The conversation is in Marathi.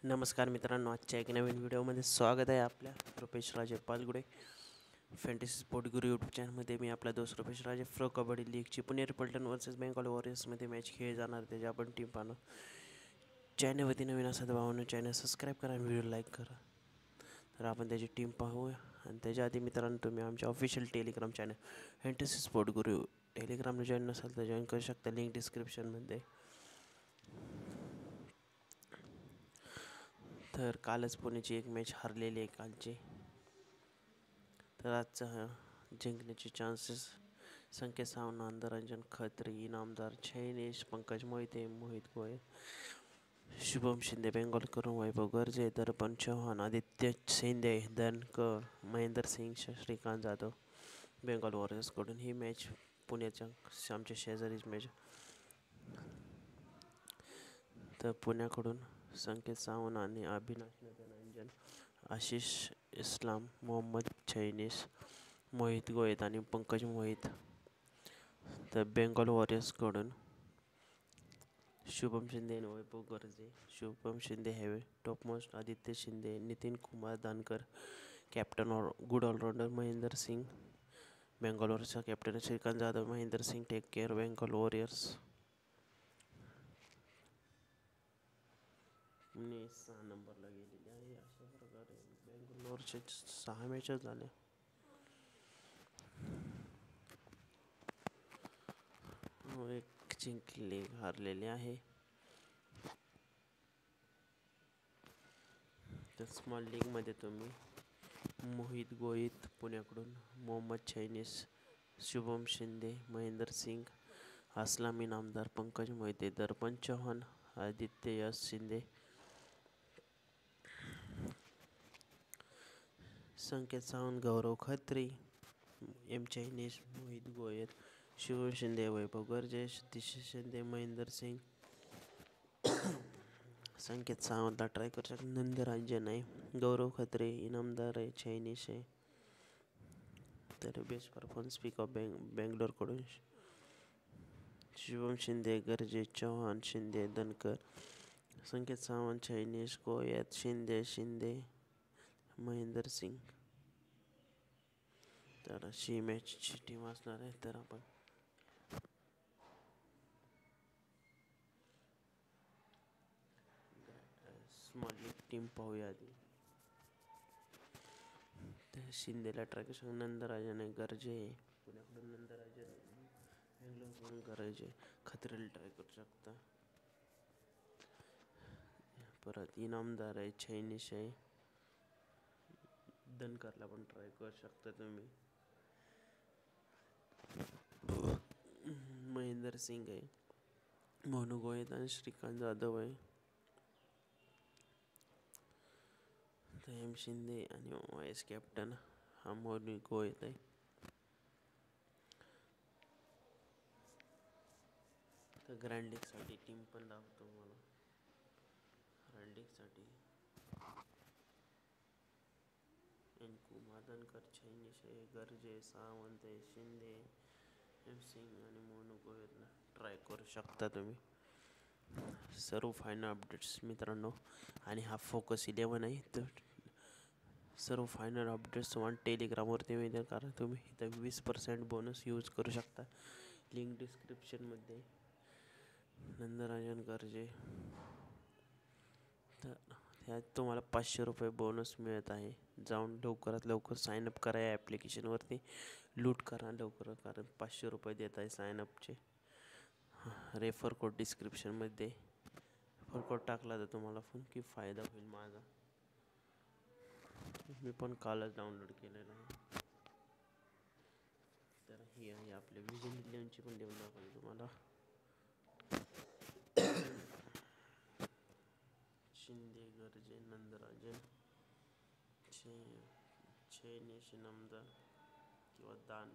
नमस्कार मित्रांनो, आजच्या एक नवीन व्हिडिओमध्ये स्वागत आहे आपल्या रुपेश राजे पालगुडे फॅन्टसी स्पोर्ट गुरु यूट्यूब चॅनलमध्ये. मी आपला दोस्त रुपेश राजे. प्रो कबड्डी लीगची पुणेरी पलटण वर्सेस बेंगॉल वॉरियर्समध्ये मॅच खेळली जाणार, त्याची आपण टीम पाहणं. चॅनलवरती नवीन असाल तर भावानं चॅनल सबस्क्राईब करा आणि व्हिडिओ लाईक करा. तर आपण त्याची टीम पाहूया. आणि त्याच्या आधी मित्रांनो, तुम्ही आमच्या official Telegram channel fantasy sport गुरु टेलिग्रामला जॉईन नसाल तर जॉईन करू शकता, लिंक डिस्क्रिप्शनमध्ये. तर कालच पुण्याची एक मॅच हरलेली आहे कालची. तर आजचा जिंकण्याचे चान्सेस संकेत सावंत, रंजन खत्री, इनामदार छैनेश, पंकज मोहिते, मोहित गोयल, शुभम शिंदे बेंगॉलकडून, वैभव गर्जे, दर्पण चव्हाण, आदित्य शिंदे धनकर, महेंद्र सिंग, श्रीकांत जाधव बेंगॉल वॉरियर्सकडून. ही मॅच पुण्याच्या आमच्या शेजारीच मॅच. तर पुण्याकडून संकेत सावंत आणि अविनाश रंजन, आशिष इस्लाम, मोहम्मद छैनीस, मोहित गोयत आणि पंकज मोहित. तर बेंगॉल वॉरियर्सकडून शुभम शिंदे आणि Vaibhav Garje. Shubham Shinde have topmost, Aditya Shinde, Nitin Kumar Dankar captain good all-rounder, Mahendra Singh Bengal वॉरियर्सचा captain, Shrikant Jadhav, Mahendra Singh take care Bengal Warriors. 6 नंबरला गेलेली आहे. अशा प्रकारे बेंगलोरचे 6 मॅचेस झाल्या. एक जिंकले, हारलेले आहे. तर स्मॉल लीगमध्ये तुम्ही मोहित गोहित पुण्याकडून, मोहम्मद छैनीस, शुभम शिंदे, महेंद्र सिंग, असलाम इनामदार, पंकज मोहिते, दर्पण चव्हाण, आदित्य यश शिंदे, संकेत सावंत, गौरव खत्री, एम छैनीस, मोहित गोयल, शुभम शिंदे, वैभव गर्जेश, दिशा शिंदे, महेंद्र सिंग, संकेत सावंतला ट्राय करू शकता, नंदरांजन आहे, गौरव खत्री, इनामदार आहे, छैनीस आहे. तर बेस्ट परफॉर्मन्स पिक ऑफ बेंगलोरकडून शुभम शिंदे, गर्जे, चव्हाण, शिंदे, धनकर, संकेत सावंत, छैनीस, गोयत, शिंदे, महेंद्र सिंग. तर अशी मॅचची टीम असणार आहे. तर आपण स्मॉल लीग टीम पाहूया आधी. तर शिंदेला ट्राय करू शकता, नंदराजन आहे, गर्जे पुण्याकडून, नंदराजन बेंगलोरकडून गरजे, खत्रेला ट्राय करू शकता. परत इनामदार आहे, छैनीस आहे, धनकरला पण ट्राय करू शकता तुम्ही. महेंद्र सिंग आहे, मोनू गोयत आणि श्रीकांत जाधव आहे. एम शिंदे आणि वाईस कॅप्टन हा मोनू गोयत आहे. तर ग्रँड लीगसाठी टीम पण दाखवतो मला. ग्रँड लीगसाठी एनकू, मादनकर, छैनीस आहे, गर्जे, सावंत आहे, शिंदे, एम सिंग आणि मोनू गोयतला ट्राय करू शकता तुम्ही. सर्व फायनल अपडेट्स मित्रांनो, आणि हा फोकस 11 आहे. तर सर्व फायनल अपडेट्स तुम्हाला टेलिग्रामवरती मिळतील, कारण तुम्ही इथं 20% बोनस यूज करू शकता. लिंक डिस्क्रिप्शनमध्ये. नंदराजन गर्जे. तर ह्यात तुम्हाला 500 रुपये बोनस मिळत आहे. जाऊन लवकरात लवकर साईनअप करा या ॲप्लिकेशनवरती. लूट करा लवकर, कारण 500 रुपये देत आहे साईनअपचे. रेफर कोड डिस्क्रिप्शनमध्ये. रेफर कोड टाकला तर तुम्हाला की फायदा होईल माझा. मी पण कालच डाउनलोड केलेलं आहे. तर ही आहे आपल्या विजन 11ची पण देऊन दाखवली तुम्हाला. शिंदे, गर्जे, नंदराजन, छैनीस, इनामदार किंवा दान